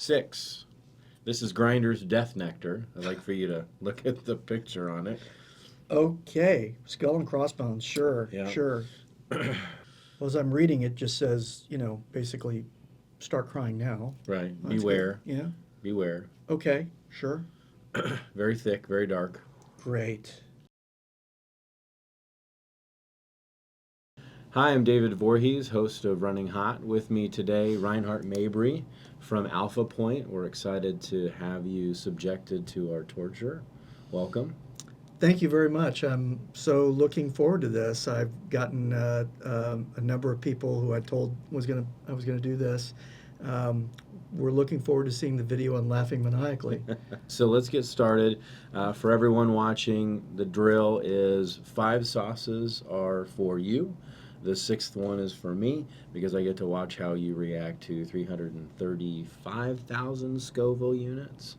6. This is Grinder's Death Nectar. I'd like for you to look at the picture on it. Okay, skull and crossbones. Sure, Yeah. sure. Well, as I'm reading, it just says, basically, start crying now. Right. That's good. Beware. Yeah. Beware. Okay. Sure. Very thick, very dark. Great. Hi, I'm David Voorhees, host of Running Hot. With me today, Reinhard Mabry from Alphapointe. We're excited to have you subjected to our torture. Welcome. Thank you very much. I'm so looking forward to this. I've gotten a number of people who I told I was gonna do this. Um, we're looking forward to seeing the video and laughing maniacally. So let's get started. For everyone watching, the drill is 5 sauces are for you. The 6th one is for me because I get to watch how you react to 335,000 Scoville units.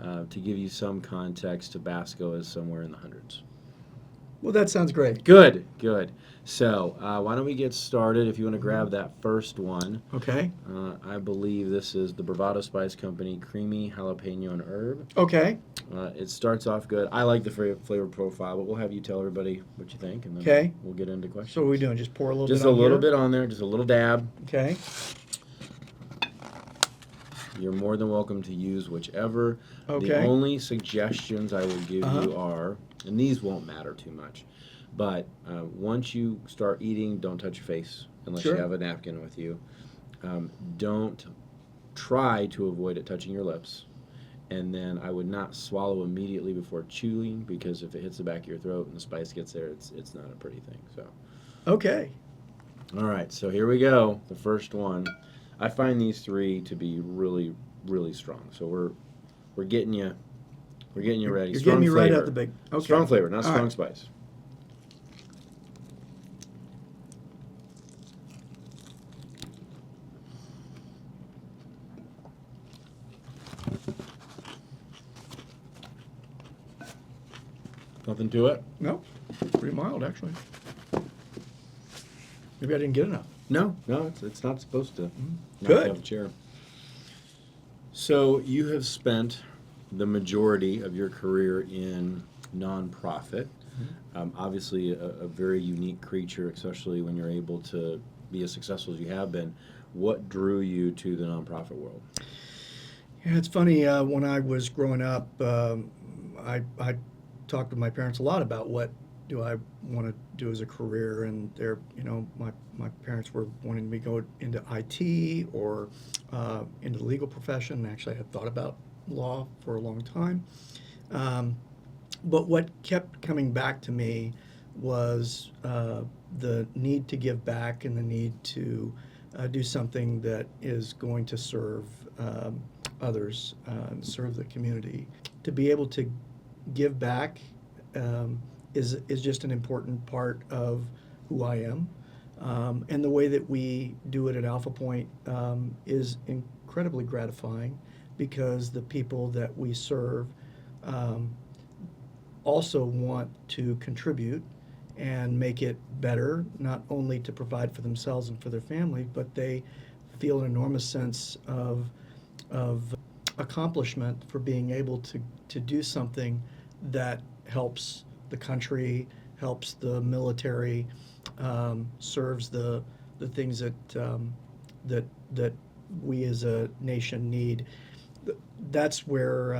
To give you some context, Tabasco is somewhere in the hundreds. Well, that sounds great. Good, good. So why don't we get started? If you want to grab that first one, Okay. I believe this is the Bravado Spice Company Creamy Jalapeno and Herb. Okay. It starts off good. I like the flavor profile, but we'll have you tell everybody what you think, and then Okay. we'll get into questions. So what are we doing? Just pour a little Just bit a on little here? bit on there, just a little dab. Okay. You're more than welcome to use whichever. Okay. The only suggestions I will give Uh-huh. you are, and these won't matter too much, but once you start eating, don't touch your face unless Sure. you have a napkin with you. Don't try to avoid it touching your lips. And then I would not swallow immediately before chewing, because if it hits the back of your throat and the spice gets there, it's not a pretty thing. So, Okay. all right, so here we go. The first one. I find these 3 to be really, really strong. So we're getting you ready. You're Strong getting me right flavor. out the big. Okay. Strong flavor, not All strong right. spice. Nothing to it? No, pretty mild actually. Maybe I didn't get enough. No, it's not supposed to. Knock Good. out the chair. So you have spent the majority of your career in nonprofit. Obviously, a very unique creature, especially when you're able to be as successful as you have been. What drew you to the nonprofit world? Yeah, it's funny. When I was growing up, I talked with my parents a lot about what do I want to do as a career, and my parents were wanting me to go into IT or into the legal profession. Actually, I had thought about law for a long time. But what kept coming back to me was the need to give back and the need to do something that is going to serve others, serve the community. To be able to give back is just an important part of who I am. And the way that we do it at Alphapointe is incredibly gratifying because the people that we serve also want to contribute and make it better, not only to provide for themselves and for their family, but they feel an enormous sense of accomplishment for being able to do something that helps the country, helps the military, serves the things that we as a nation need. That's where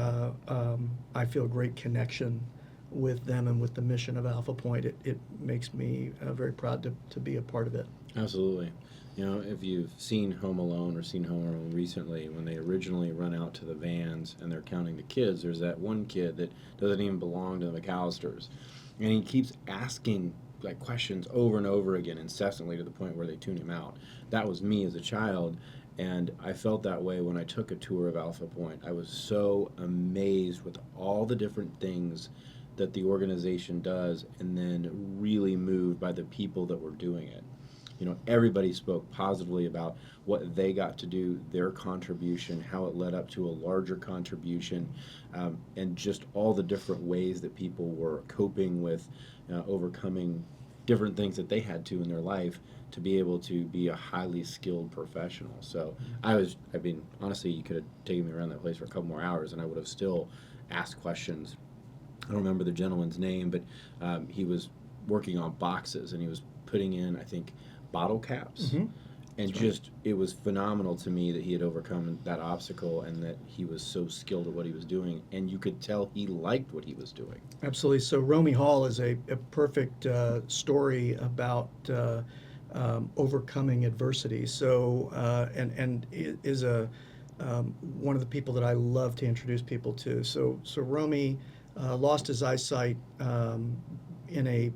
I feel a great connection with them and with the mission of Alphapointe. It makes me very proud to be a part of it. Absolutely. If you've seen Home Alone or seen Home Alone recently, when they originally run out to the vans and they're counting the kids, there's that one kid that doesn't even belong to the McAllisters. And he keeps asking questions over and over again incessantly to the point where they tune him out. That was me as a child, and I felt that way when I took a tour of Alphapointe. I was so amazed with all the different things that the organization does, and then really moved by the people that were doing it. Everybody spoke positively about what they got to do, their contribution, how it led up to a larger contribution, and just all the different ways that people were coping with overcoming different things that they had to in their life to be able to be a highly skilled professional. So honestly, you could have taken me around that place for a couple more hours and I would have still asked questions. I don't remember the gentleman's name, but he was working on boxes and he was putting in, I think, bottle caps. Mm-hmm. And it was phenomenal to me that he had overcome that obstacle and that he was so skilled at what he was doing. And you could tell he liked what he was doing. Absolutely. So Romy Hall is a perfect story about overcoming adversity. So and is one of the people that I love to introduce people to. So Romy lost his eyesight in a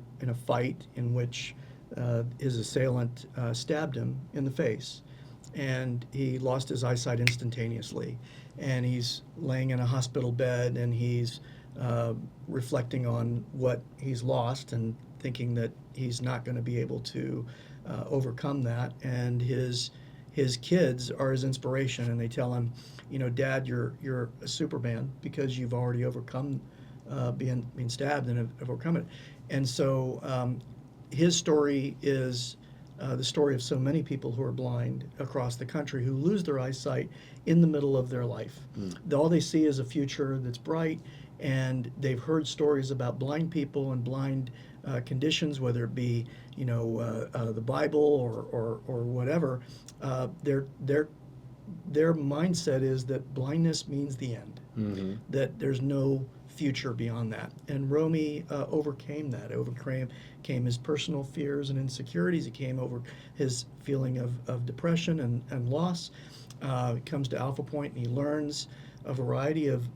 fight in which his assailant stabbed him in the face, and he lost his eyesight instantaneously. And he's laying in a hospital bed, and he's reflecting on what he's lost and thinking that he's not going to be able to overcome that. And his kids are his inspiration, and they tell him, Dad, you're a Superman because you've already overcome being stabbed and have overcome it. And so his story is the story of so many people who are blind across the country who lose their eyesight in the middle of their life. All they see is a future that's bright, and they've heard stories about blind people and blind conditions, whether it be the Bible or whatever. Their mindset is that blindness means the end, that there's no future beyond that. And Romy overcame that, overcame his personal fears and insecurities. He came over his feeling of depression and loss. He comes to Alphapointe and he learns a variety of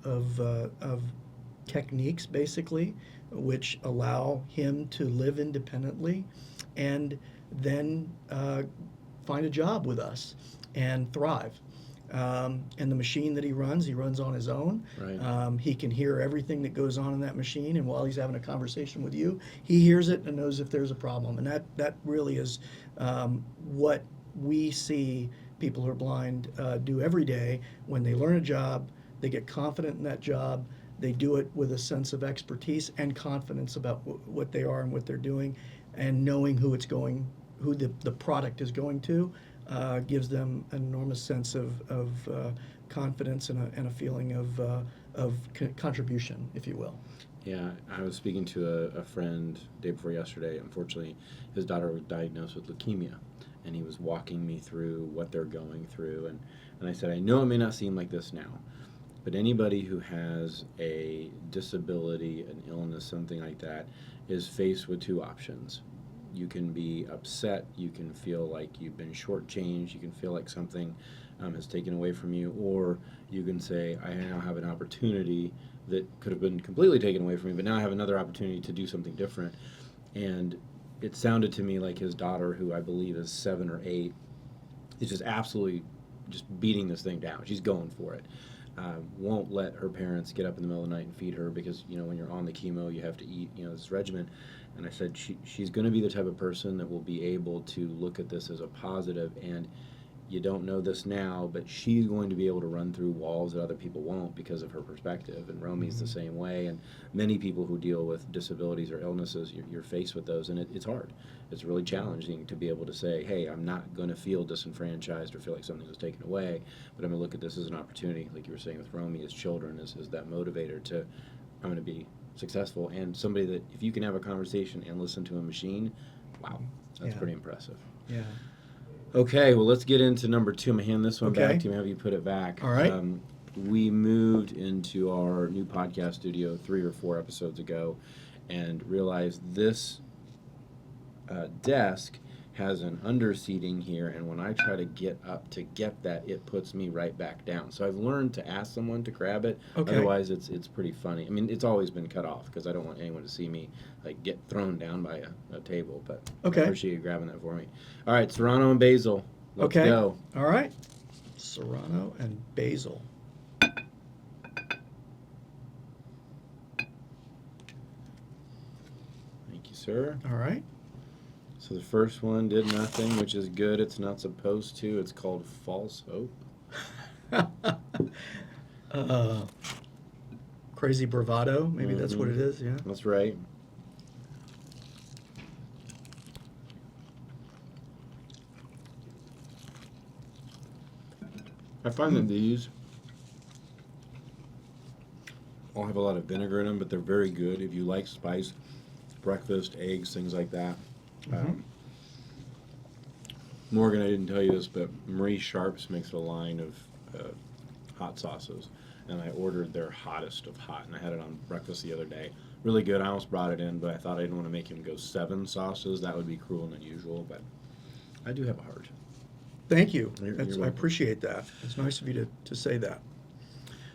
techniques, basically, which allow him to live independently and then find a job with us and thrive. And the machine that he runs on his own. Right. He can hear everything that goes on in that machine, and while he's having a conversation with you, he hears it and knows if there's a problem. And that really is what we see people who are blind do every day. When they learn a job, they get confident in that job. They do it with a sense of expertise and confidence about what they are and what they're doing, and knowing who the product is going to. Gives them an enormous sense of confidence and a feeling of contribution, if you will. Yeah, I was speaking to a friend day before yesterday. Unfortunately, his daughter was diagnosed with leukemia, and he was walking me through what they're going through. And I said, I know it may not seem like this now, but anybody who has a disability, an illness, something like that, is faced with two options. You can be upset, you can feel like you've been shortchanged, you can feel like something has taken away from you, or you can say, I now have an opportunity that could have been completely taken away from me, but now I have another opportunity to do something different. And it sounded to me like his daughter, who I believe is 7 or 8, is just absolutely just beating this thing down. She's going for it. Won't let her parents get up in the middle of the night and feed her because, when you're on the chemo, you have to eat, this regimen. And I said, she's going to be the type of person that will be able to look at this as a positive, and you don't know this now, but she's going to be able to run through walls that other people won't because of her perspective. And Romy's the same way, and many people who deal with disabilities or illnesses, you're faced with those, and it's hard. It's really challenging to be able to say, hey, I'm not going to feel disenfranchised or feel like something was taken away, but I'm going to look at this as an opportunity, like you were saying with Romy, as children, as that motivator to, I'm going to be successful. And somebody that, if you can have a conversation and listen to a machine, wow, that's pretty impressive. Yeah. Okay, well, let's get into number 2. I'm going to hand this one Okay. back to you. Have you put it back. All right. We moved into our new podcast studio 3 or 4 episodes ago and realized this desk has an underseating here, and when I try to get up to get that, it puts me right back down. So I've learned to ask someone to grab it. Okay. Otherwise, it's pretty funny. I mean, it's always been cut off because I don't want anyone to see me like get thrown down by a table. But Okay. I appreciate you grabbing that for me. All right, Serrano and basil. Let's go. All right. Serrano and basil. Thank you, sir. All right. So the first one did nothing, which is good. It's not supposed to. It's called false hope. Crazy bravado. Maybe that's what it is. Yeah. That's right. I find that these all have a lot of vinegar in them, but they're very good if you like spice, breakfast, eggs, things like that. Um, Morgan, I didn't tell you this, but Marie Sharps makes a line of hot sauces, and I ordered their hottest of hot, and I had it on breakfast the other day. Really good. I almost brought it in, but I thought I didn't want to make him go 7 sauces. That would be cruel and unusual, but I do have a heart. Thank you. You're I welcome. appreciate that. It's nice of you to say that.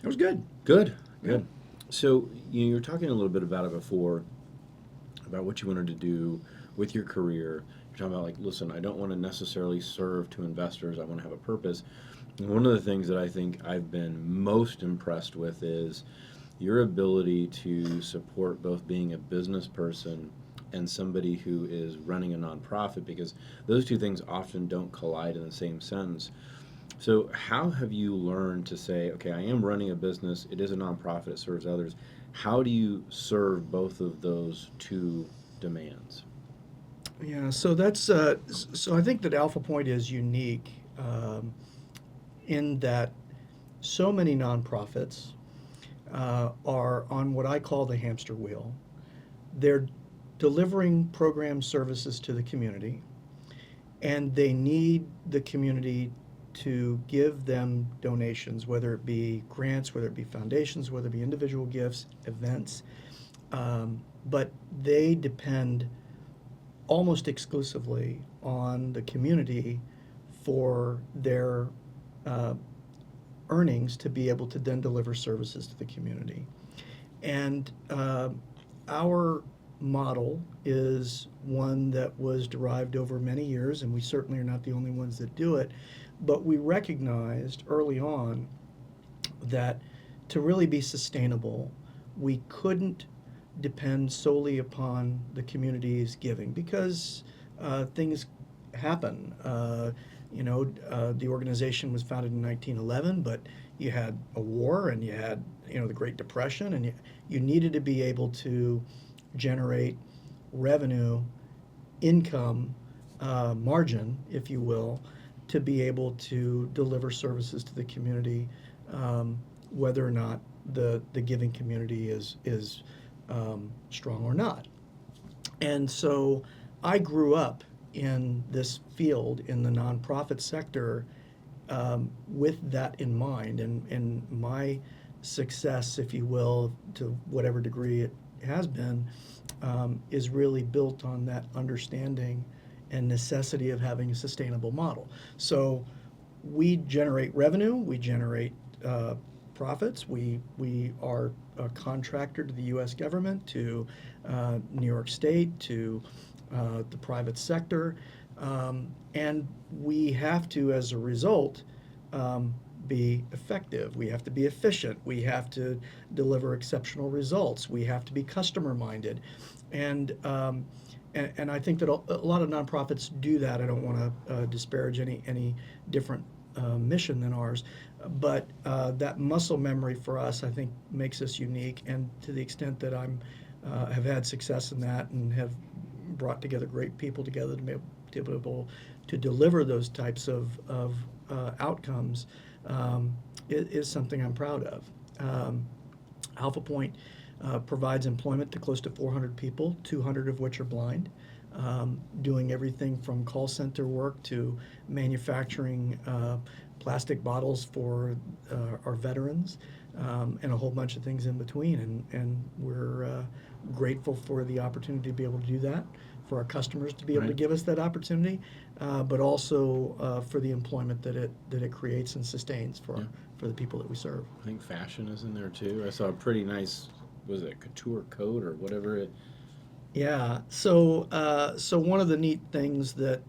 That was good. Good, Yeah. good. So you were talking a little bit about it before, about what you wanted to do with your career. You're talking about, like, listen, I don't want to necessarily serve to investors. I want to have a purpose. And one of the things that I think I've been most impressed with is your ability to support both being a business person and somebody who is running a nonprofit, because those two things often don't collide in the same sentence. So how have you learned to say, okay, I am running a business, it is a nonprofit, it serves others. How do you serve both of those two demands? Yeah, so that's so I think that Alphapointe is unique in that so many nonprofits are on what I call the hamster wheel. They're delivering program services to the community, and they need the community to give them donations, whether it be grants, whether it be foundations, whether it be individual gifts, events. But they depend almost exclusively on the community for their earnings to be able to then deliver services to the community. And our model is one that was derived over many years, and we certainly are not the only ones that do it. But we recognized early on that to really be sustainable, we couldn't depend solely upon the community's giving, because things happen. The organization was founded in 1911, but you had a war, and you had the Great Depression, and you needed to be able to generate revenue, income, margin, if you will, to be able to deliver services to the community, whether or not the giving community is strong or not. And so I grew up in this field, in the nonprofit sector, with that in mind. And my success, if you will, to whatever degree it has been, is really built on that understanding and necessity of having a sustainable model. So we generate revenue, we generate profits. We are a contractor to the U.S. government, to New York State, to the private sector, and we have to, as a result, be effective. We have to be efficient. We have to deliver exceptional results. We have to be customer-minded, and I think that a lot of nonprofits do that. I don't want to disparage any different mission than ours, but that muscle memory for us, I think, makes us unique. And to the extent that have had success in that and have brought together great people together to be able to deliver those types of outcomes, is something I'm proud of. Alphapointe provides employment to close to 400 people, 200 of which are blind, doing everything from call center work to manufacturing plastic bottles for our veterans, and a whole bunch of things in between. And we're grateful for the opportunity to be able to do that, for our customers to be able to Right. give us that opportunity, but also for the employment that it creates and sustains for the people that we serve. I think fashion is in there too. I saw a pretty nice, was it couture coat or whatever it? Yeah. So one of the neat things that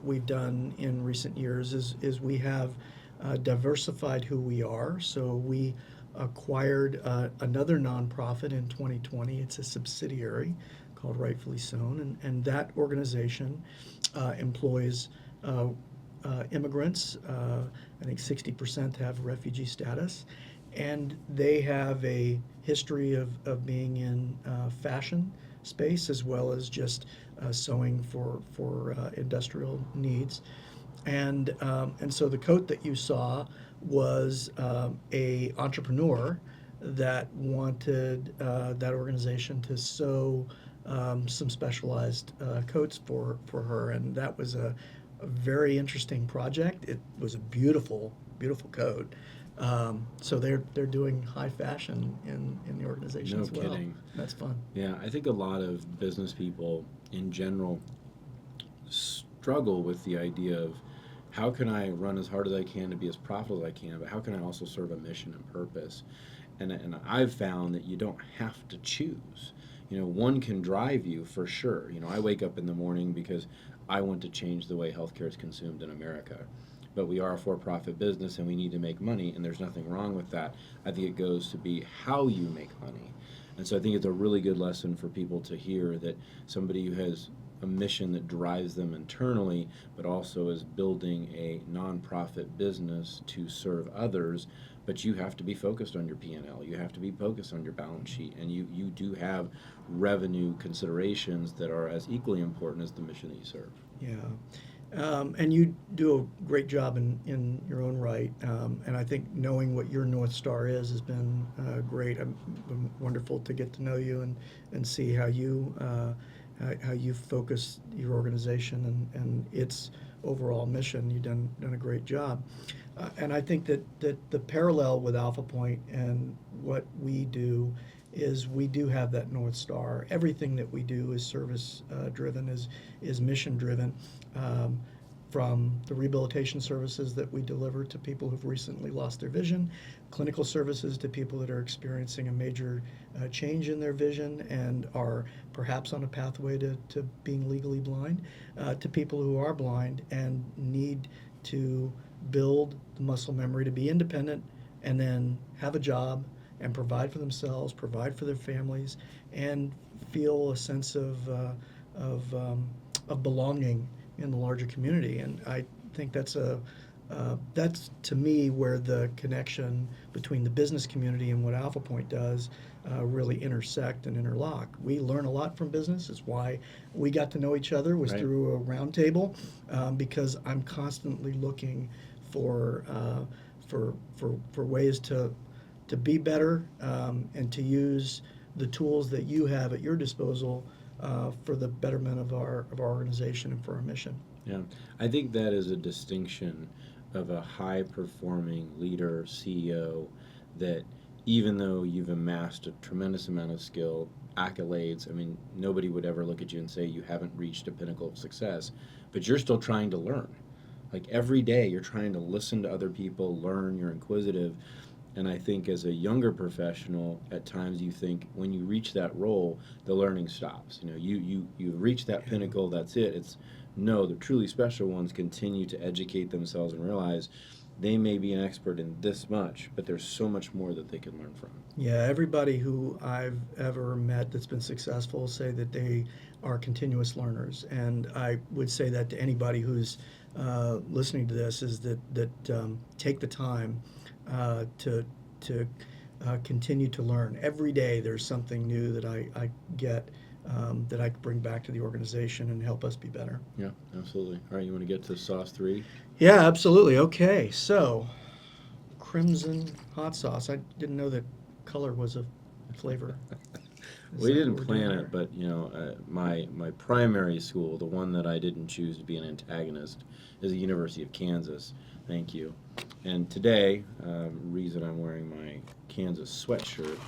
we've done in recent years is we have diversified who we are. So we acquired another nonprofit in 2020. It's a subsidiary called Rightfully Sown, and that organization employs immigrants. I think 60% have refugee status, and they have a history of being in fashion space, as well as just sewing for industrial needs. And so the coat that you saw was a entrepreneur that wanted that organization to sew some specialized coats for her, and that was a very interesting project. It was a beautiful, beautiful coat. So they're doing high fashion in the organization No as well. kidding. That's fun. Yeah, I think a lot of business people in general struggle with the idea of how can I run as hard as I can to be as profitable as I can, but how can I also serve a mission and purpose? And I've found that you don't have to choose. One can drive you for sure. I wake up in the morning because I want to change the way healthcare is consumed in America. But we are a for-profit business and we need to make money, and there's nothing wrong with that. I think it goes to be how you make money. And so I think it's a really good lesson for people to hear that somebody who has a mission that drives them internally, but also is building a nonprofit business to serve others. But you have to be focused on your P&L. You have to be focused on your balance sheet. And you do have revenue considerations that are as equally important as the mission that you serve. Yeah. And you do a great job in your own right. And I think knowing what your North Star is has been great. Been wonderful to get to know you and see how you focus your organization and its overall mission. You've done a great job. And I think that the parallel with Alphapointe and what we do is we do have that North Star. Everything that we do is service driven, is mission driven. From the rehabilitation services that we deliver to people who've recently lost their vision, clinical services to people that are experiencing a major change in their vision and are perhaps on a pathway to being legally blind, to people who are blind and need to build the muscle memory to be independent and then have a job and provide for themselves, provide for their families, and feel a sense of belonging in the larger community. And I think that's to me where the connection between the business community and what Alphapointe does really intersect and interlock. We learn a lot from business. It's why we got to know each other was Right. through a round table, because I'm constantly looking for ways to be better and to use the tools that you have at your disposal for the betterment of our organization and for our mission. Yeah, I think that is a distinction of a high-performing leader, CEO, that even though you've amassed a tremendous amount of skill, accolades, I mean, nobody would ever look at you and say you haven't reached a pinnacle of success, but you're still trying to learn. Like every day, you're trying to listen to other people, learn, you're inquisitive. And I think as a younger professional, at times you think when you reach that role, the learning stops. You reach that pinnacle, that's it. No, the truly special ones continue to educate themselves and realize they may be an expert in this much, but there's so much more that they can learn from. Yeah, everybody who I've ever met that's been successful say that they are continuous learners, and I would say that to anybody who's listening to this is that take the time to continue to learn. Every day there's something new that I get that I can bring back to the organization and help us be better. Yeah, absolutely. All right, you want to get to sauce 3? Yeah, absolutely. Okay, so crimson hot sauce. I didn't know that color was a flavor. We didn't plan it, but my primary school, the one that I didn't choose to be an antagonist, is the University of Kansas. Thank you. And today, reason I'm wearing my Kansas sweatshirt,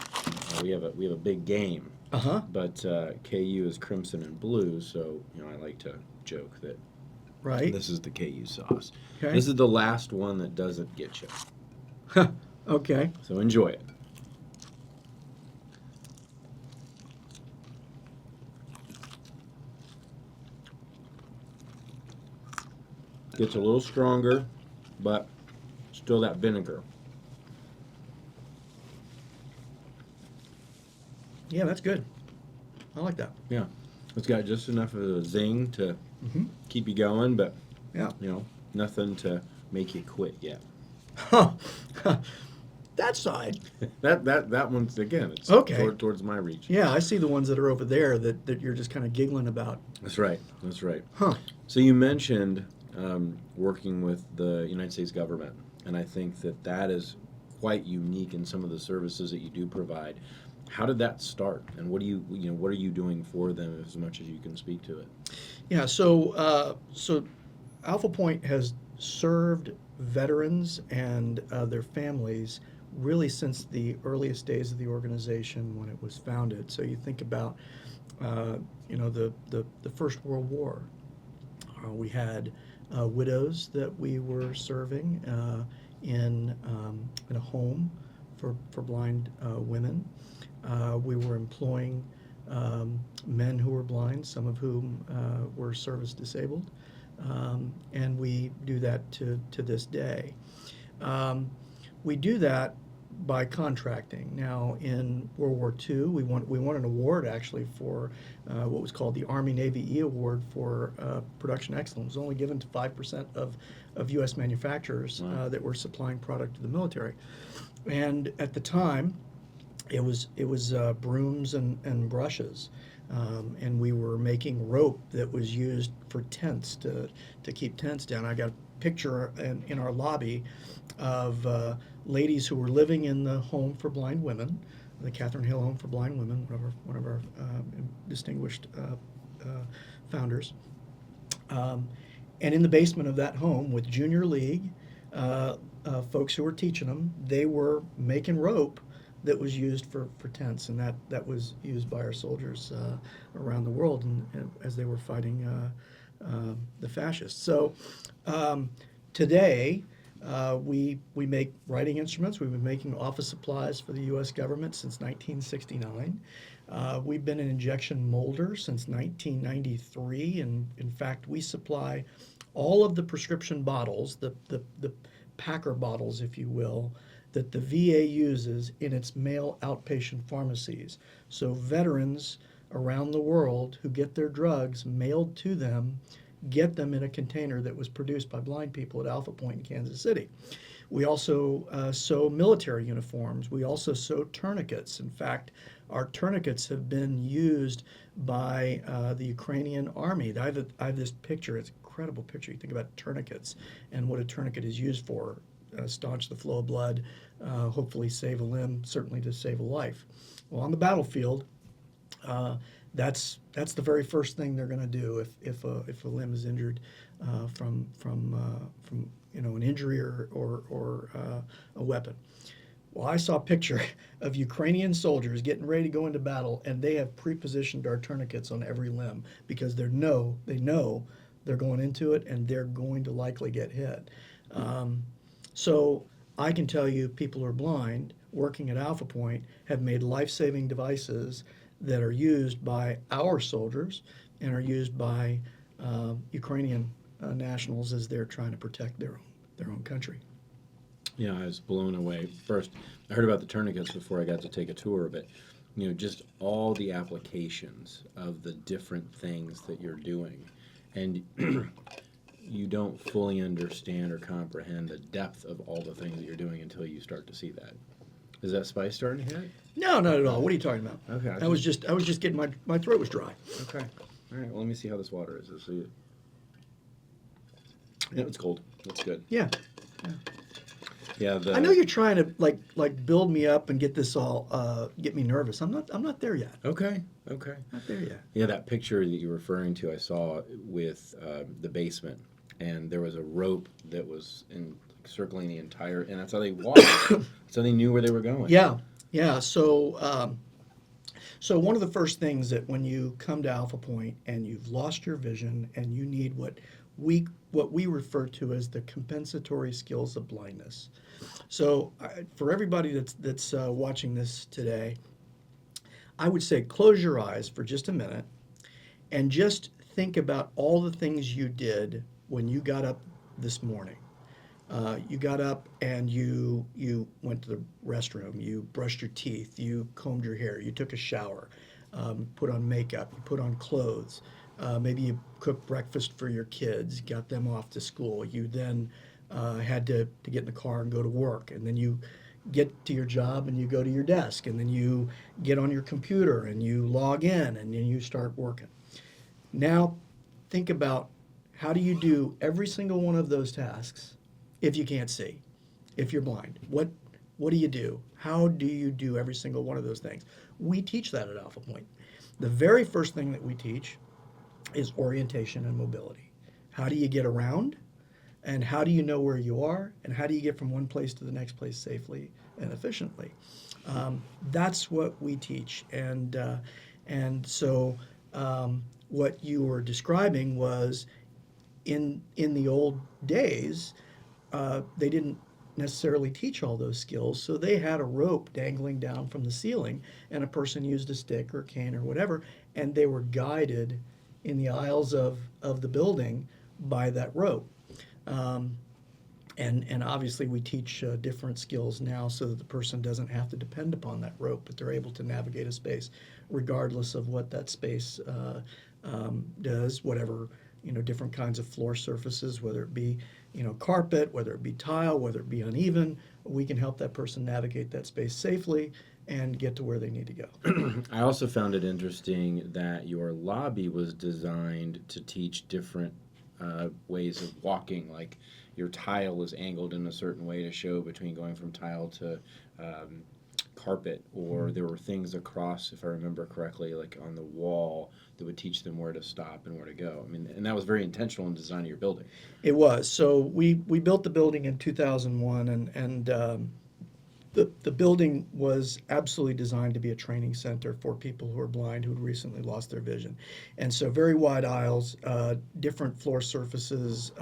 we have a big game. Uh-huh. But KU is crimson and blue, so I like to joke that Right. this is the KU sauce. Okay. This is the last one that doesn't get you. Okay. So enjoy it. Gets a little stronger, but still that vinegar. Yeah, that's good. I like that. Yeah. It's got just enough of a zing to Mm-hmm. keep you going, but Yeah. nothing to make you quit yet. That side. That one's, again, it's Okay. towards my reach. Yeah, I see the ones that are over there that you're just kind of giggling about. That's right. That's right. Huh. So you mentioned working with the United States government. and I think that that is quite unique in some of the services that you do provide. How did that start, and what are you doing for them, as much as you can speak to it? Yeah, so Alpha Point has served veterans and their families really since the earliest days of the organization when it was founded. So you think about, the First World War. We had widows that we were serving in a home for blind women. We were employing men who were blind, some of whom were service disabled, and we do that to this day. We do that by contracting. Now, in World War II, we won an award actually for what was called the Army Navy E Award for production excellence. It was only given to 5% of U.S. manufacturers Wow. that were supplying product to the military. And at the time, it was brooms and brushes, and we were making rope that was used for tents to keep tents down. I got a picture in our lobby of ladies who were living in the home for blind women, the Catherine Hill Home for Blind Women, one of our distinguished founders. And in the basement of that home, with Junior League folks who were teaching them, they were making rope that was used for tents, and that was used by our soldiers around the world and as they were fighting the fascists. So today, we make writing instruments. We've been making office supplies for the U.S. government since 1969. We've been an injection molder since 1993, and in fact, we supply all of the prescription bottles, the Packer bottles, if you will, that the VA uses in its mail outpatient pharmacies. So veterans around the world who get their drugs mailed to them get them in a container that was produced by blind people at Alphapointe in Kansas City. We also sew military uniforms. We also sew tourniquets. In fact, our tourniquets have been used by the Ukrainian army. I have this picture. It's an incredible picture. You think about tourniquets and what a tourniquet is used for. Staunch the flow of blood, hopefully save a limb, certainly to save a life. Well, on the battlefield, that's the very first thing they're going to do if a limb is injured from an injury or a weapon. Well, I saw a picture of Ukrainian soldiers getting ready to go into battle, and they have pre-positioned our tourniquets on every limb because they know they're going into it and they're going to likely get hit. So I can tell you, people who are blind working at Alphapointe have made life-saving devices that are used by our soldiers and are used by Ukrainian nationals as they're trying to protect their own country. Yeah, I was blown away. First, I heard about the tourniquets before I got to take a tour, but just all the applications of the different things that you're doing, and you don't fully understand or comprehend the depth of all the things that you're doing until you start to see that. Is that spice starting to hit? No, not at all. What are you talking about? Okay. I was just getting my throat was dry. Okay. All right. Well, let me see how this water is. Yeah, it's cold. That's good. Yeah. Yeah. I know you're trying to like build me up and get this all get me nervous. I'm not there yet. Okay. Okay. Not there yet. Yeah, that picture that you're referring to, I saw with the basement, and there was a rope that was circling the entire, and that's how they walked. So they knew where they were going. Yeah. So one of the first things that when you come to Alphapointe and you've lost your vision and you need what we refer to as the compensatory skills of blindness. So for everybody that's watching this today, I would say close your eyes for just a minute and just think about all the things you did when you got up this morning. You got up and you went to the restroom, you brushed your teeth, you combed your hair, you took a shower, put on makeup, you put on clothes, maybe you cooked breakfast for your kids, got them off to school. You then had to get in the car and go to work, and then you get to your job and you go to your desk, and then you get on your computer and you log in and then you start working. Now think about, how do you do every single one of those tasks if you can't see? if you're blind? What do you do? How do you do every single one of those things? We teach that at Alphapointe. The very first thing that we teach is orientation and mobility. How do you get around? And how do you know where you are? And how do you get from one place to the next place safely and efficiently? That's what we teach. And so what you were describing was in the old days, they didn't necessarily teach all those skills, so they had a rope dangling down from the ceiling, and a person used a stick or cane or whatever, and they were guided in the aisles of the building by that rope. Um, and obviously we teach different skills now so that the person doesn't have to depend upon that rope, but they're able to navigate a space regardless of what that space does, whatever, different kinds of floor surfaces, whether it be, carpet, whether it be tile, whether it be uneven, we can help that person navigate that space safely and get to where they need to go. I also found it interesting that your lobby was designed to teach different ways of walking, like your tile is angled in a certain way to show between going from tile to carpet, or there were things across, if I remember correctly, like on the wall that would teach them where to stop and where to go. I mean, and that was very intentional in the design of your building. It was. So we built the building in 2001, and the building was absolutely designed to be a training center for people who are blind who had recently lost their vision. And so very wide aisles, different floor surfaces,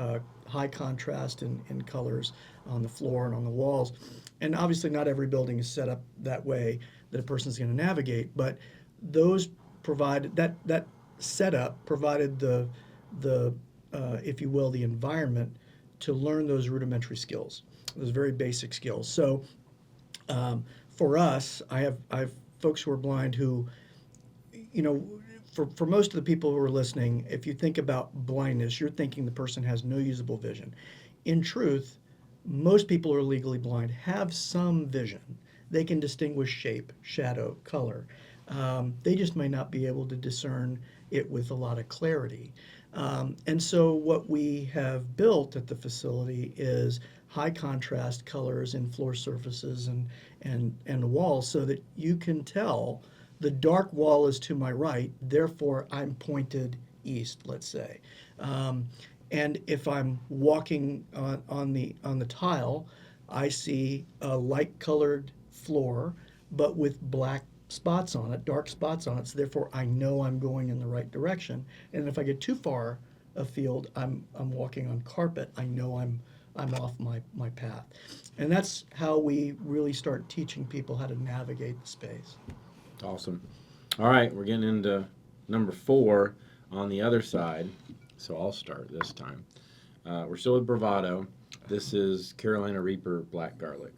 high contrast in colors on the floor and on the walls. And obviously not every building is set up that way that a person's going to navigate, but those provided that setup provided the if you will, the environment to learn those rudimentary skills, those very basic skills. So for us, I have folks who are blind who, for most of the people who are listening, if you think about blindness, you're thinking the person has no usable vision. In truth, most people who are legally blind have some vision. They can distinguish shape, shadow, color. They just may not be able to discern it with a lot of clarity. And so what we have built at the facility is high contrast colors in floor surfaces and walls so that you can tell the dark wall is to my right, therefore I'm pointed east, let's say. And if I'm walking on the tile, I see a light colored floor, but with black spots on it, dark spots on it, so therefore I know I'm going in the right direction. And if I get too far afield, I'm walking on carpet, I know I'm off my path. And that's how we really start teaching people how to navigate the space. Awesome. All right, we're getting into number 4 on the other side, so I'll start this time. We're still with Bravado. This is Carolina Reaper Black Garlic.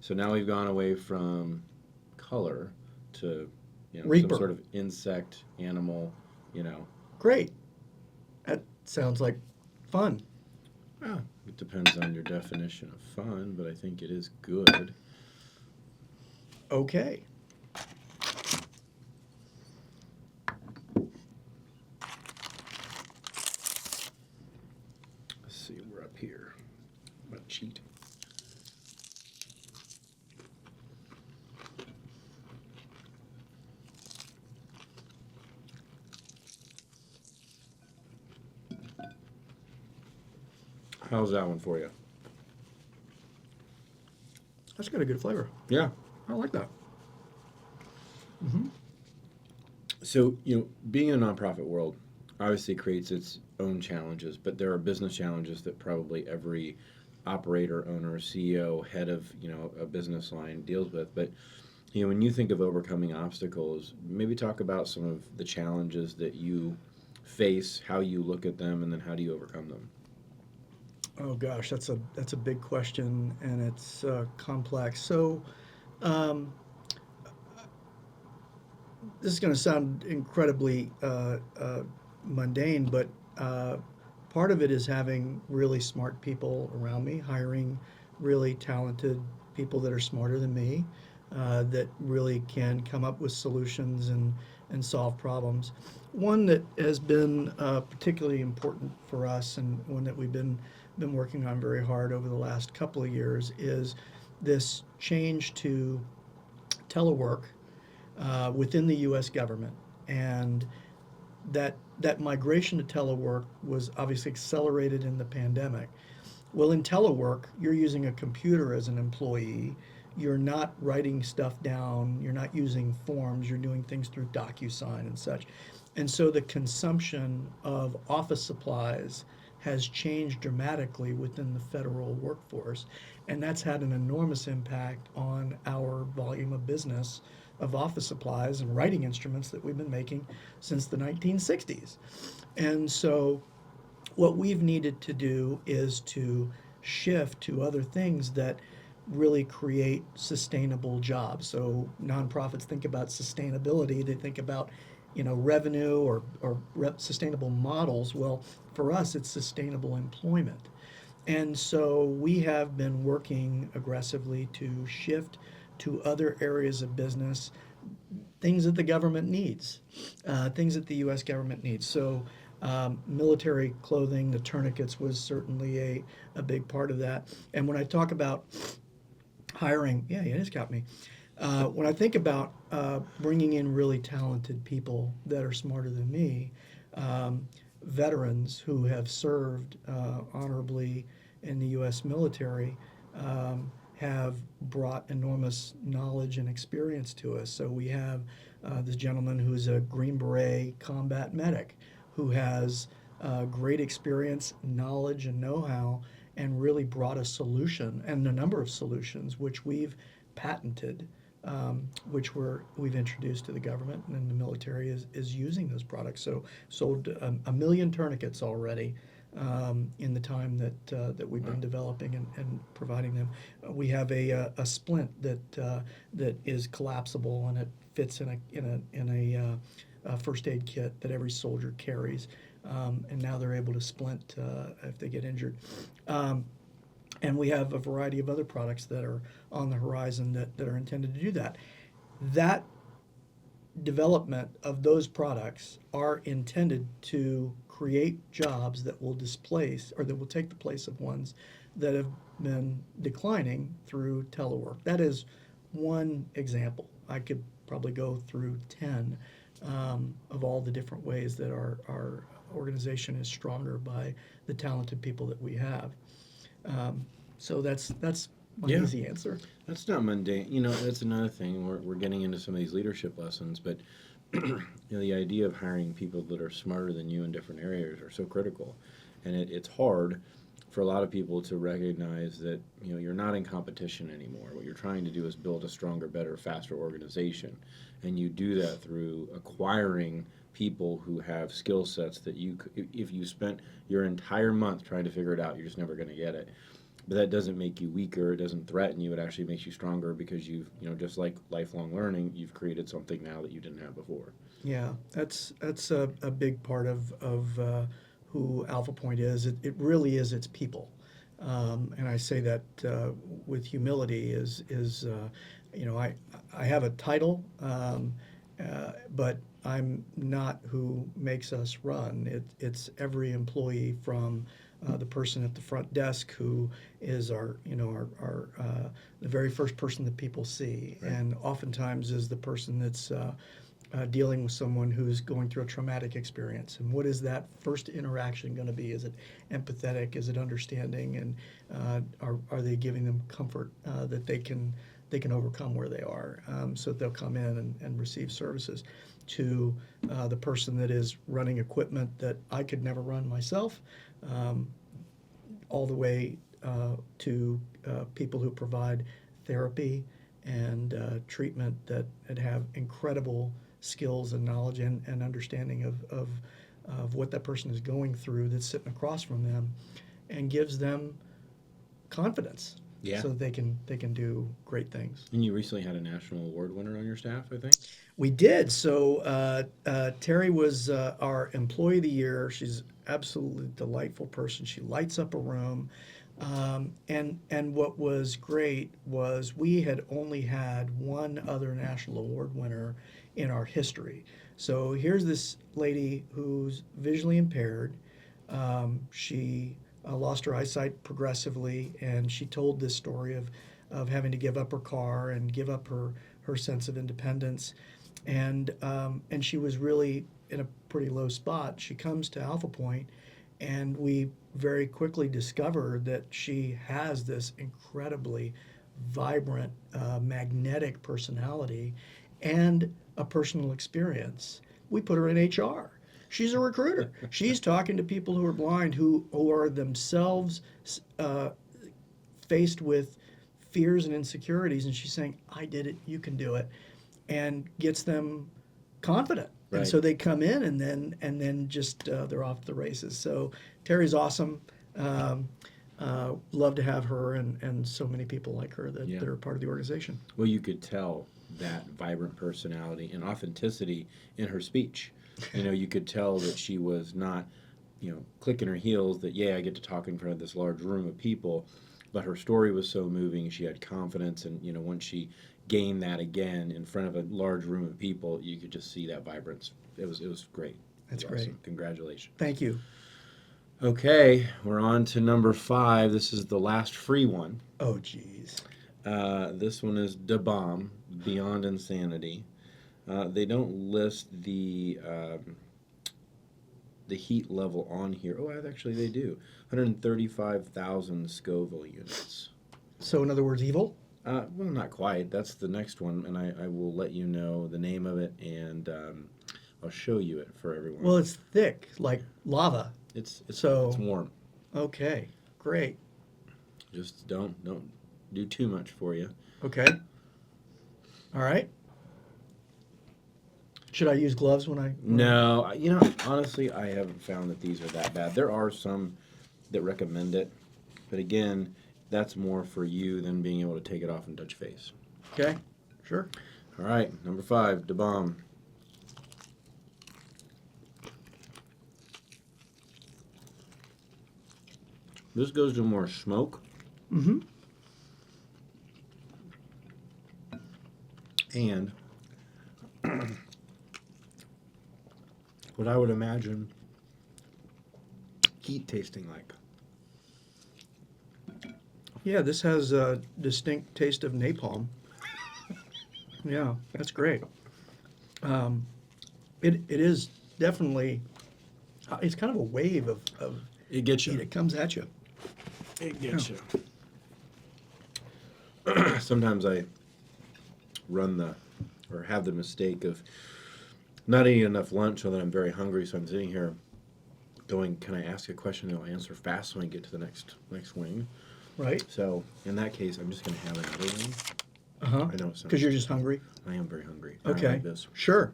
So now we've gone away from color to Reaper. some sort of insect, animal, Great. That sounds like fun. Well, it depends on your definition of fun, but I think it is good. Okay. Let's see, we're up here. I'm gonna cheat. How's that one for you? That's got a good flavor. Yeah. I like that. So, being in the nonprofit world obviously creates its own challenges, but there are business challenges that probably every operator, owner, CEO, head of, a business line deals with. But, when you think of overcoming obstacles, maybe talk about some of the challenges that you face, how you look at them, and then how do you overcome them? Oh gosh, that's a big question, and it's complex. So, this is going to sound incredibly mundane, but part of it is having really smart people around me, hiring really talented people that are smarter than me, that really can come up with solutions and solve problems. One that has been particularly important for us, and one that we've been been working on very hard over the last couple of years is this change to telework within the U.S. government, and that migration to telework was obviously accelerated in the pandemic. Well, in telework, you're using a computer as an employee. You're not writing stuff down. You're not using forms. You're doing things through DocuSign and such. And so the consumption of office supplies has changed dramatically within the federal workforce. And that's had an enormous impact on our volume of business of office supplies and writing instruments that we've been making since the 1960s. And so what we've needed to do is to shift to other things that really create sustainable jobs. So nonprofits think about sustainability, they think about revenue or sustainable models. Well, for us, it's sustainable employment. And so we have been working aggressively to shift to other areas of business, things that the government needs, things that the U.S. government needs. So military clothing, the tourniquets was certainly a big part of that. And when I talk about hiring, yeah, it has got me. When I think about bringing in really talented people that are smarter than me, veterans who have served honorably in the U.S. military have brought enormous knowledge and experience to us. So we have this gentleman who's a Green Beret combat medic who has great experience, knowledge, and know-how, and really brought a solution and a number of solutions which we've patented, which we've introduced to the government, and the military is using those products. So sold a million tourniquets already in the time that we've been developing and providing them. We have a splint that is collapsible, and it fits in a first aid kit that every soldier carries, and now they're able to splint if they get injured. And we have a variety of other products that are on the horizon that are intended to do that. That development of those products are intended to create jobs that will displace or that will take the place of ones that have been declining through telework. That is one example. I could probably go through 10 of all the different ways that our organization is stronger by the talented people that we have. So that's my Yeah. easy answer. That's not mundane. That's another thing. We're getting into some of these leadership lessons, but the idea of hiring people that are smarter than you in different areas are so critical, and it's hard for a lot of people to recognize that you're not in competition anymore. What you're trying to do is build a stronger, better, faster organization, and you do that through acquiring people who have skill sets that if you spent your entire month trying to figure it out, you're just never going to get it. But that doesn't make you weaker. It doesn't threaten you. It actually makes you stronger because you've, just like lifelong learning, you've created something now that you didn't have before. Yeah, that's a big part of who Alphapointe is. It really is its people, and I say that with humility. I have a title, but I'm not who makes us run. It's every employee from the person at the front desk who is our the very first person that people see, Right. and oftentimes is the person that's dealing with someone who's going through a traumatic experience. And what is that first interaction going to be? Is it empathetic? Is it understanding? And are they giving them comfort that they can overcome where they are, so that they'll come in and receive services? To the person that is running equipment that I could never run myself, all the way to people who provide therapy and treatment that have incredible skills and knowledge and understanding of what that person is going through that's sitting across from them, and gives them confidence. Yeah. So that they can do great things. And you recently had a national award winner on your staff, I think? We did. So Terry was our Employee of the Year. She's absolutely delightful person. She lights up a room. And what was great was we had only had one other national award winner in our history. So here's this lady who's visually impaired. She lost her eyesight progressively, and she told this story of having to give up her car and give up her sense of independence, and she was really in a pretty low spot. She comes to Alphapointe, and we very quickly discover that she has this incredibly vibrant, magnetic personality and a personal experience. We put her in HR. She's a recruiter. She's talking to people who are blind, who are themselves faced with fears and insecurities, and she's saying, "I did it. You can do it," and gets them confident. And Right. so they come in, and then just they're off to the races. So Terry's awesome. Love to have her and so many people like her that, Yeah. that are part of the organization. Well, you could tell that vibrant personality and authenticity in her speech. You could tell that she was not, clicking her heels that, yeah, I get to talk in front of this large room of people, but her story was so moving. She had confidence, and, once she gained that again in front of a large room of people, you could just see that vibrance. It was great. That's It was great. awesome. Congratulations. Thank you. Okay, we're on to number 5. This is the last free one. Oh, geez. This one is Da Bomb, Beyond Insanity. They don't list the heat level on here. Oh, actually they do. 135,000 Scoville units. So, in other words, evil? Well, not quite. That's the next one, and I will let you know the name of it, and I'll show you it for everyone. Well, it's thick, like lava. It's so- it's warm. Okay, great. Just don't do too much for you. Okay. All right. Should I use gloves when I? No, honestly, I haven't found that these are that bad. There are some that recommend it, but again, that's more for you than being able to take it off and touch face. Okay, sure. All right, number 5, Da Bomb. This goes to more smoke. Mm-hmm. And what I would imagine heat tasting like. Yeah, this has a distinct taste of napalm. Yeah, that's great. It is definitely. It's kind of a wave of It gets heat. you. It comes at you. It gets you. Sometimes I have the mistake of not eating enough lunch so that I'm very hungry, so I'm sitting here going, can I ask a question and I'll answer fast so I can get to the next wing? Right. So in that case, I'm just going to have another wing. Uh-huh. I know. Because you're just hungry. I am very hungry. I Okay. like this. Sure.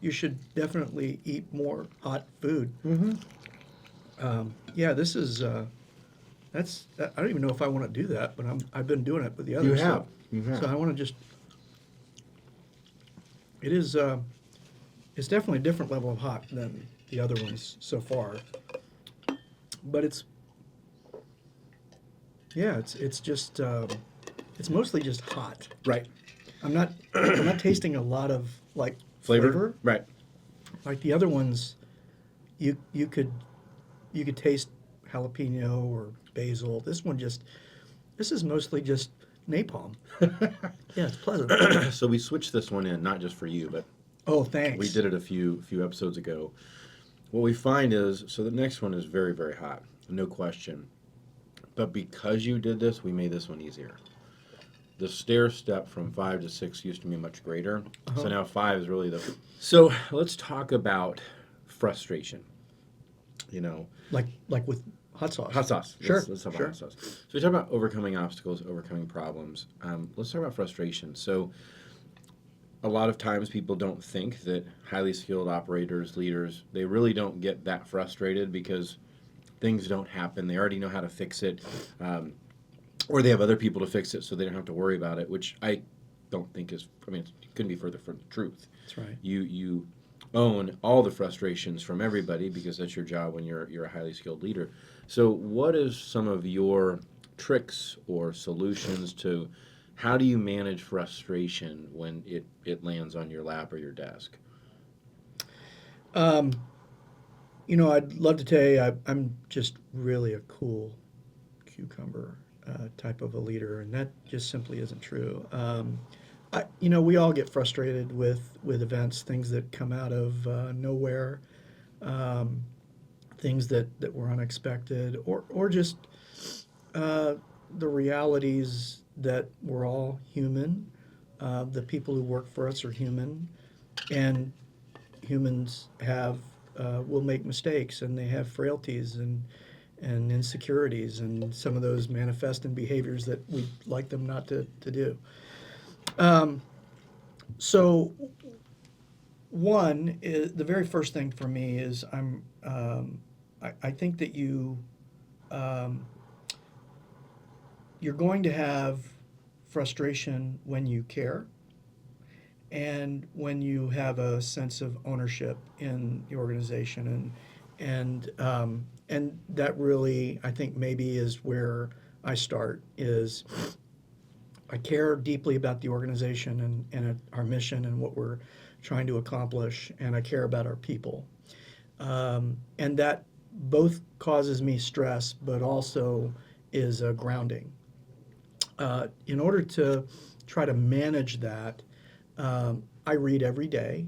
You should definitely eat more hot food. Mm-hmm. Yeah, this is. That's. I don't even know if I want to do that, but I've been doing it with the others. You have. So I want to just. It is. It's definitely a different level of hot than the other ones so far. But it's. Yeah, it's just. It's mostly just hot. Right. I'm not tasting a lot of like Flavor? Right. Like the other ones, you could taste jalapeno or basil. This is mostly just napalm. Yeah, it's pleasant. So we switched this one in, not just for you, but Oh, thanks. we did it a few episodes ago. What we find is, so the next one is very, very hot, no question. But because you did this, we made this one easier. The stair step from 5 to 6 used to be much greater. So now 5 is really the... So let's talk about frustration. Like with hot sauce. Hot sauce. Sure, Let's talk sure. about hot sauce. So we talk about overcoming obstacles, overcoming problems. Let's talk about frustration. So a lot of times people don't think that highly skilled operators, leaders, they really don't get that frustrated because things don't happen. They already know how to fix it. Or they have other people to fix it so they don't have to worry about it, which I don't think is, it couldn't be further from the truth. That's right. You own all the frustrations from everybody because that's your job when you're a highly skilled leader. So what is some of your tricks or solutions to how do you manage frustration when it lands on your lap or your desk? I'd love to tell you I'm just really a cool cucumber type of a leader, and that just simply isn't true. We all get frustrated with events, things that come out of nowhere, um, things that were unexpected, or just uh, the realities that we're all human. The people who work for us are human, and humans have will make mistakes, and they have frailties and insecurities, and some of those manifest in behaviors that we'd like them not to do. Um, so one is the very first thing for me is I think that um, you're going to have frustration when you care and when you have a sense of ownership in the organization, and that really, I think, maybe is where I start. Is I care deeply about the organization and our mission and what we're trying to accomplish, and I care about our people, and that both causes me stress, but also is a grounding. In order to try to manage that, I read every day.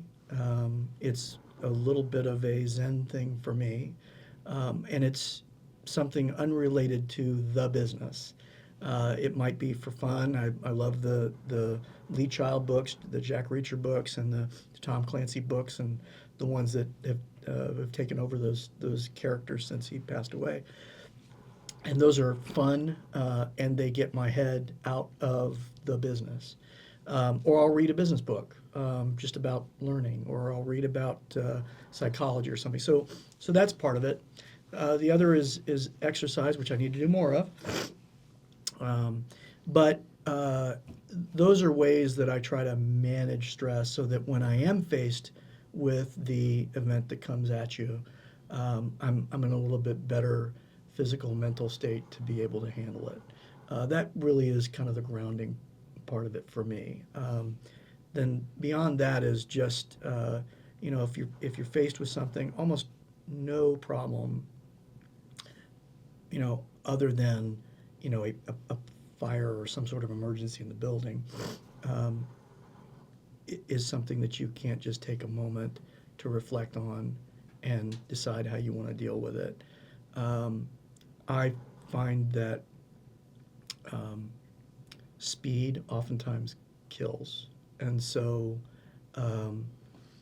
It's a little bit of a Zen thing for me, and it's something unrelated to the business. It might be for fun. I love the Lee Child books, the Jack Reacher books, and the Tom Clancy books, and the ones that have taken over those characters since he passed away. And those are fun, and they get my head out of the business. Or I'll read a business book just about learning, or I'll read about psychology or something. So that's part of it. The other is exercise, which I need to do more of. But those are ways that I try to manage stress so that when I am faced with the event that comes at you, I'm in a little bit better physical, mental state to be able to handle it. That really is kind of the grounding part of it for me. Then beyond that is just if you're faced with something, almost no problem, other than a fire or some sort of emergency in the building, um, is something that you can't just take a moment to reflect on and decide how you want to deal with it. Um, I find that um, speed oftentimes kills. And so um,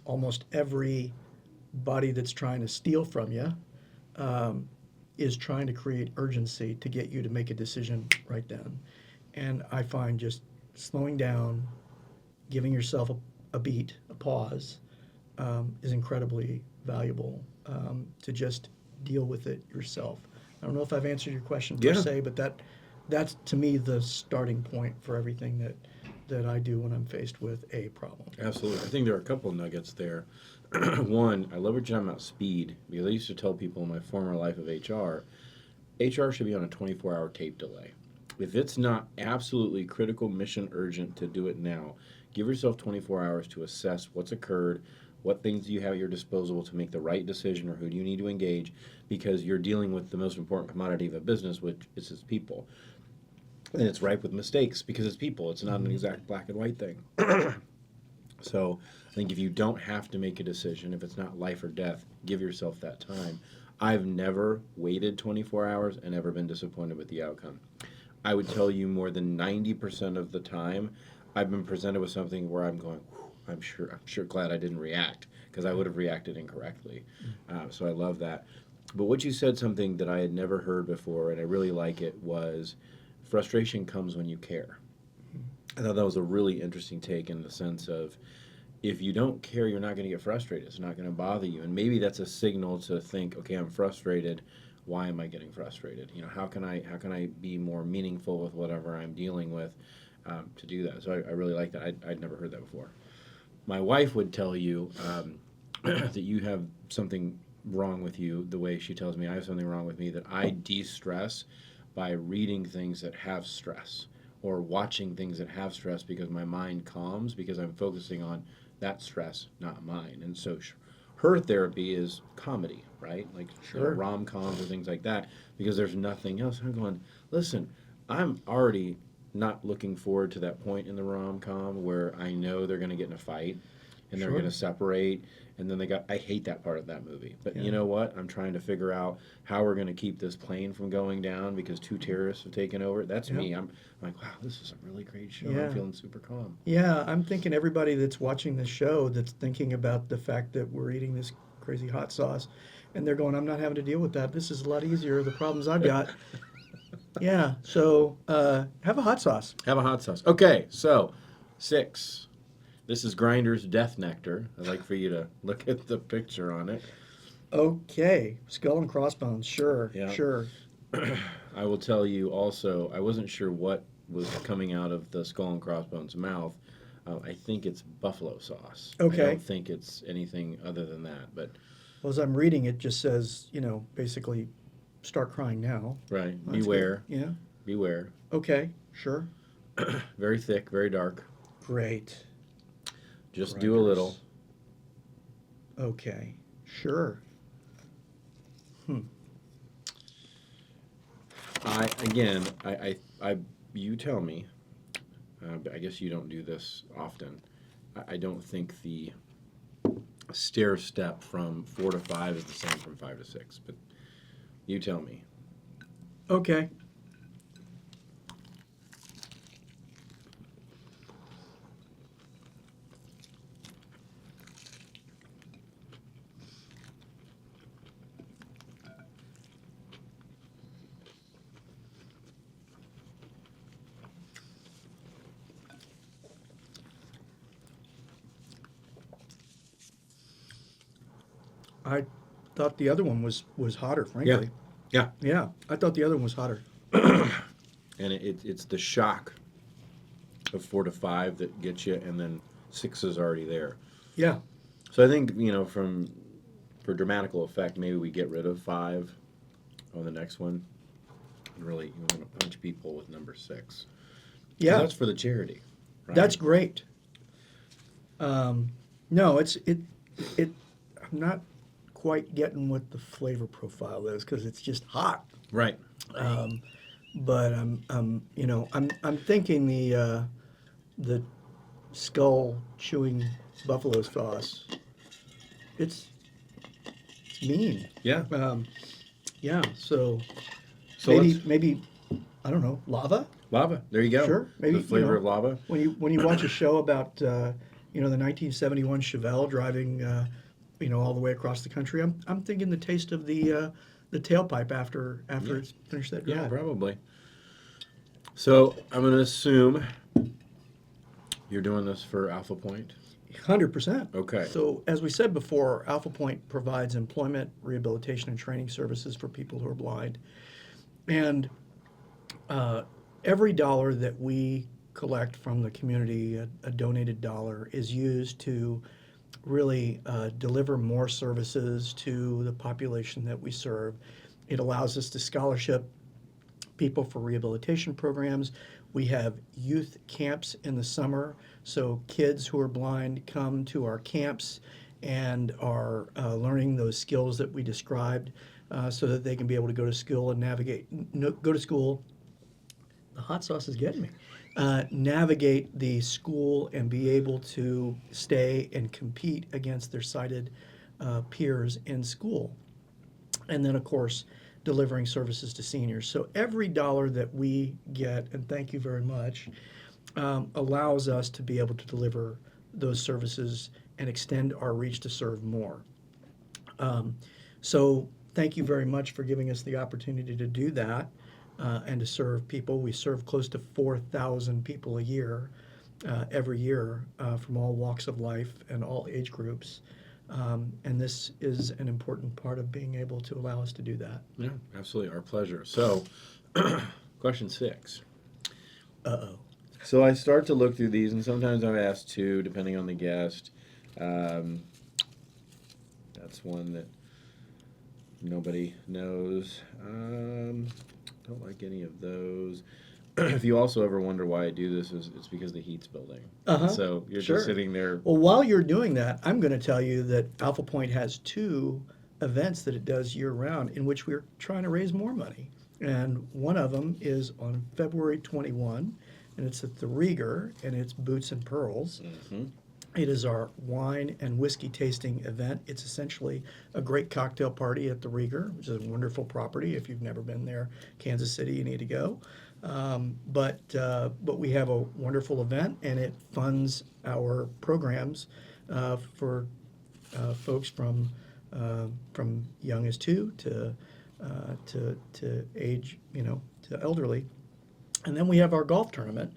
almost every body that's trying to steal from you um, is trying to create urgency to get you to make a decision right then. And I find just slowing down, giving yourself a beat, a pause, is incredibly valuable to just deal with it yourself. I don't know if I've answered your question per Yeah, se, but that's to me the starting point for everything that I do when I'm faced with a problem. absolutely. I think there are a couple of nuggets there. One, I love what you're talking about speed because I used to tell people in my former life of HR should be on a 24-hour tape delay. If it's not absolutely critical, mission urgent to do it now, give yourself 24 hours to assess what's occurred, what things do you have at your disposal to make the right decision, or who do you need to engage, because you're dealing with the most important commodity of a business, which is its people. And it's ripe with mistakes because it's people. It's not an Mm-hmm. exact black and white thing. So I think if you don't have to make a decision, if it's not life or death, give yourself that time. I've never waited 24 hours and ever been disappointed with the outcome. I would tell you more than 90% of the time, I've been presented with something where I'm going, "Whew, I'm sure glad I didn't react because I would have reacted incorrectly." So I love that. But what you said, something that I had never heard before, and I really like it, was frustration comes when you care. I thought that was a really interesting take in the sense of if you don't care, you're not going to get frustrated. It's not going to bother you. And maybe that's a signal to think, okay, I'm frustrated. Why am I getting frustrated? How can I be more meaningful with whatever I'm dealing with to do that? So I really like that. I'd never heard that before. My wife would tell you that you have something wrong with you the way she tells me I have something wrong with me, that I de-stress by reading things that have stress or watching things that have stress because my mind calms because I'm focusing on that stress, not mine. And so her therapy is comedy, right? Like Sure. rom-coms or things like that, because there's nothing else. I'm going, listen, I'm already not looking forward to that point in the rom-com where I know they're going to get in a fight and they're Sure. going to separate, and then I hate that part of that movie. But Yeah. you know what? I'm trying to figure out how we're going to keep this plane from going down because two terrorists have taken over. That's Yeah. me. I'm like, wow, this is a really great show. Yeah. I'm feeling super calm. Yeah, I'm thinking everybody that's watching this show that's thinking about the fact that we're eating this crazy hot sauce, and they're going, I'm not having to deal with that. This is a lot easier, the problems I've got. Yeah, so have a hot sauce. Have a hot sauce. Okay, so 6. This is Grinder's Death Nectar. I'd like for you to look at the picture on it. Okay, skull and crossbones, sure, Yeah. sure. I will tell you also, I wasn't sure what was coming out of the skull and crossbones mouth. I think it's buffalo sauce. I Okay. don't think it's anything other than that. But Well, as I'm reading, it just says, basically, start crying now. right, That's beware, good. Yeah, beware. okay, sure. Very thick, very dark. Great. Just do a little. Okay, sure. You tell me. I guess you don't do this often. I don't think the stair step from 4 to 5 is the same from 5 to 6, but you tell me. Okay. I thought the other one was hotter, frankly. Yeah. Yeah, I thought the other one was hotter. And it's the shock of 4 to 5 that gets you, and then 6 is already there. Yeah. So I think, for dramatical effect, maybe we get rid of 5 on the next one. And really, you want to punch people with number 6. Yeah. That's for the charity, right? That's great. No, I'm not quite getting what the flavor profile is because it's just hot. Right. But I'm thinking the skull chewing buffalo sauce. It's mean. Yeah. Yeah. So So maybe I don't know, lava. lava. There you go. Sure, maybe, the flavor you know, of lava. When you watch a show about the 1971 Chevelle driving all the way across the country, I'm thinking the taste of the tailpipe after it's finished that drive. Yeah, probably. So I'm going to assume you're doing this for Alphapointe. 100%. Okay. So as we said before, Alphapointe provides employment, rehabilitation, and training services for people who are blind, and every dollar that we collect from the community, a donated dollar, is used to really deliver more services to the population that we serve. It allows us to scholarship people for rehabilitation programs. We have youth camps in the summer, so kids who are blind come to our camps and are learning those skills that we described so that they can be able to go to school and go to school. The hot sauce is getting me. Navigate the school and be able to stay and compete against their sighted peers in school. And then, of course, delivering services to seniors. So every dollar that we get, and thank you very much, allows us to be able to deliver those services and extend our reach to serve more. So thank you very much for giving us the opportunity to do that and to serve people. We serve close to 4,000 people a year, every year, from all walks of life and all age groups. And this is an important part of being able to allow us to do that. Yeah, absolutely. Our pleasure. So, question 6. Uh-oh. So I start to look through these, and sometimes I've asked 2, depending on the guest. That's one that nobody knows. Don't like any of those. if you also ever wonder why I do this, it's because the heat's building. Uh-huh. So you're Sure. just sitting there. Well, while you're doing that, I'm going to tell you that Alphapointe has two events that it does year round in which we're trying to raise more money. And one of them is on February 21, and it's at the Rieger, and it's Boots and Pearls. Mhm. It is our wine and whiskey tasting event. It's essentially a great cocktail party at the Rieger, which is a wonderful property. If you've never been there, Kansas City, you need to go. But we have a wonderful event, and it funds our programs for folks from young as 2 to age, to elderly. And then we have our golf tournament,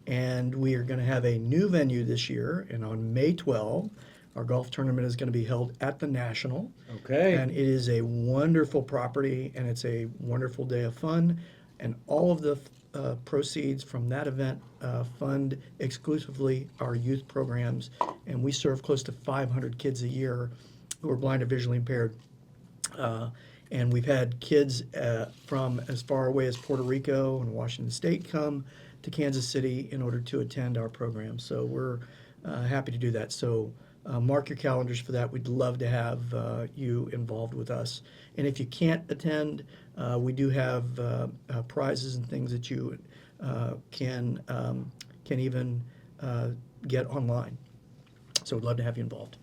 and we are going to have a new venue this year. And on May 12, our golf tournament is going to be held at the National. Okay. And it is a wonderful property, and it's a wonderful day of fun. And all of the proceeds from that event fund exclusively our youth programs. And we serve close to 500 kids a year who are blind or visually impaired. And we've had kids from as far away as Puerto Rico and Washington State come to Kansas City in order to attend our program. So we're happy to do that. So mark your calendars for that. We'd love to have you involved with us. And if you can't attend, we do have prizes and things that you can even get online. So we'd love to have you involved.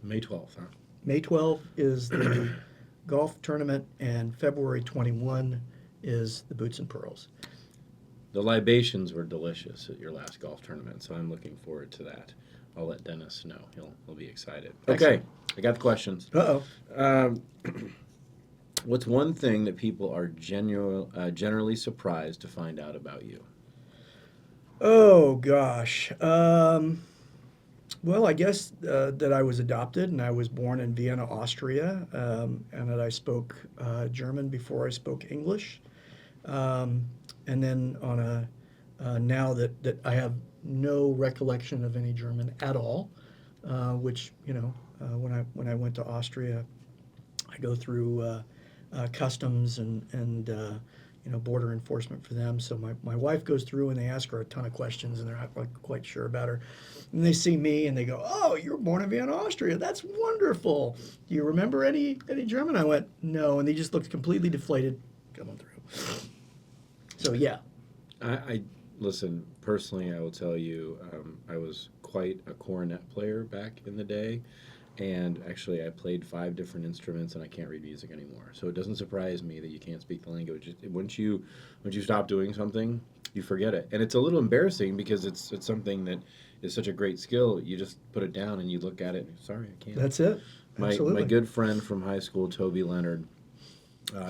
May 12th, huh? May 12th is the golf tournament, and February 21 is the Boots and Pearls. The libations were delicious at your last golf tournament, so I'm looking forward to that. I'll let Dennis know. He'll be excited. Okay, Excellent. I got the questions. Uh-oh. What's one thing that people are generally surprised to find out about you? Oh, gosh. Well, I guess that I was adopted and I was born in Vienna, Austria, and that I spoke German before I spoke English. And then now that I have no recollection of any German at all, which, when I went to Austria, I go through customs and border enforcement for them. So my wife goes through and they ask her a ton of questions and they're not quite sure about her. And they see me and they go, "Oh, you were born in Vienna, Austria. That's wonderful. Do you remember any German?" I went, "No," and they just looked completely deflated coming through. So yeah. I listen, personally, I will tell you, I was quite a cornet player back in the day. And actually, I played 5 different instruments, and I can't read music anymore. So it doesn't surprise me that you can't speak the language. Once you stop doing something, you forget it, and it's a little embarrassing because it's something that is such a great skill. You just put it down and you look at it. And, sorry, I can't. That's it. Absolutely. My good friend from high school, Toby Leonard.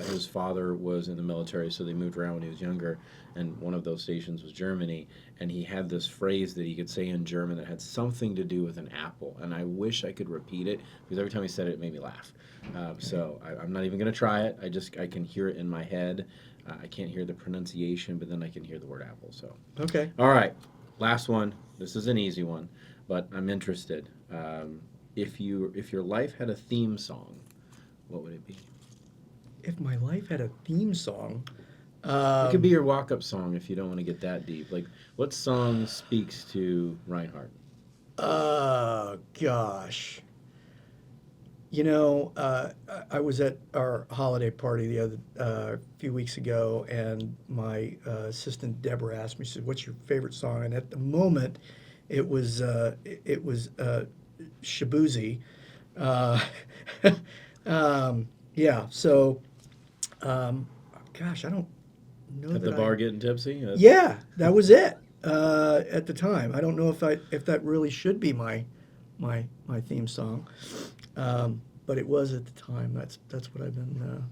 His father was in the military, so they moved around when he was younger, and one of those stations was Germany, and he had this phrase that he could say in German that had something to do with an apple, and I wish I could repeat it, because every time he said it, it made me laugh. So I'm not even going to try it. I can hear it in my head. I can't hear the pronunciation, but then I can hear the word apple. So Okay. all right, last one. This is an easy one, but I'm interested. If your life had a theme song, what would it be? If my life had a theme song, It could be your walk-up song if you don't want to get that deep. Like, what song speaks to Reinhard? Gosh. I was at our holiday party the other few weeks ago, and my assistant Deborah asked me, she said, "What's your favorite song?" And at the moment, it was Shabuzi. Yeah. So, gosh, I don't know At that the bar getting tipsy? Yeah, that was it at the time. I don't know if that really should be my theme song, but it was at the time. That's what I've been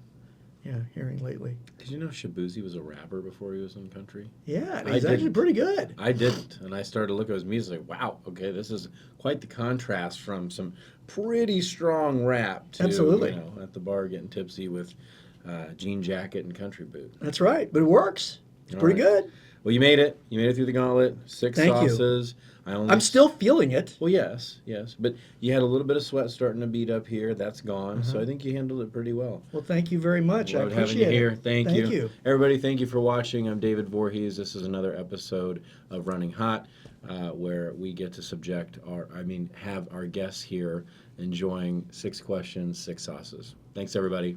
hearing lately. Did you know Shabuzi was a rapper before he was in country? Yeah, I he's actually didn't. pretty good. I didn't, and I started to look at his music. Like, wow, okay, this is quite the contrast from some pretty strong rap to Absolutely. at the bar getting tipsy with jean jacket and country boot. That's right, but it works. It's All pretty right. good. Well, you made it. You made it through the gauntlet. 6 Thank you. sauces. I'm still feeling it. Well, yes, yes. But you had a little bit of sweat starting to beat up here. That's gone. So Uh-huh. I think you handled it pretty well. Well, thank you very much. I Loved having you appreciate here. it. Thank Thank you. you. Everybody, thank you for watching. I'm David Voorhees. This is another episode of Running Hot, where we get to have our guests here enjoying 6 questions, 6 sauces. Thanks, everybody.